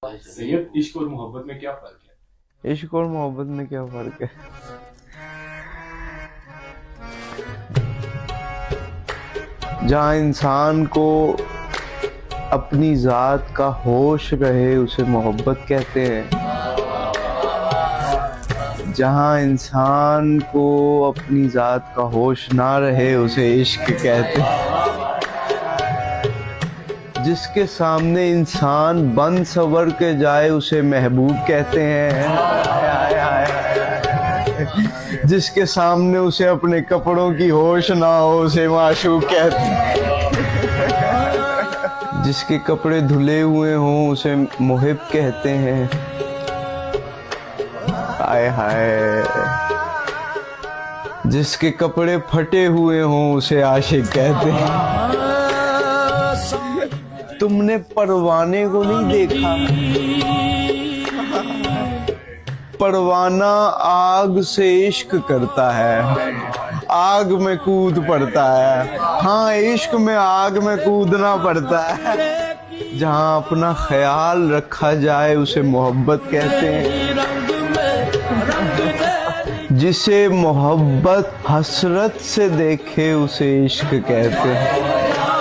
सैयद, इश्क और मोहब्बत में क्या फर्क है? इश्क और मोहब्बत में क्या फर्क है? जहाँ इंसान को अपनी ज़ात का होश रहे उसे मोहब्बत कहते हैं। जहाँ इंसान को अपनी ज़ात का होश ना रहे उसे इश्क कहते हैं। जिसके सामने इंसान बन सवर के जाए उसे महबूब कहते हैं। जिसके सामने उसे अपने कपड़ों की होश ना हो उसे माशूक कहते हैं। जिसके कपड़े धुले हुए हों उसे मुहिब कहते हैं। हाय हाय। जिसके कपड़े फटे हुए हों उसे आशिक कहते हैं। तुमने परवाने को नहीं देखा? परवाना आग से इश्क करता है, आग में कूद पड़ता है। हाँ, इश्क में आग में कूदना पड़ता है। जहाँ अपना ख्याल रखा जाए उसे मोहब्बत कहते हैं। जिसे मोहब्बत हसरत से देखे उसे इश्क कहते हैं।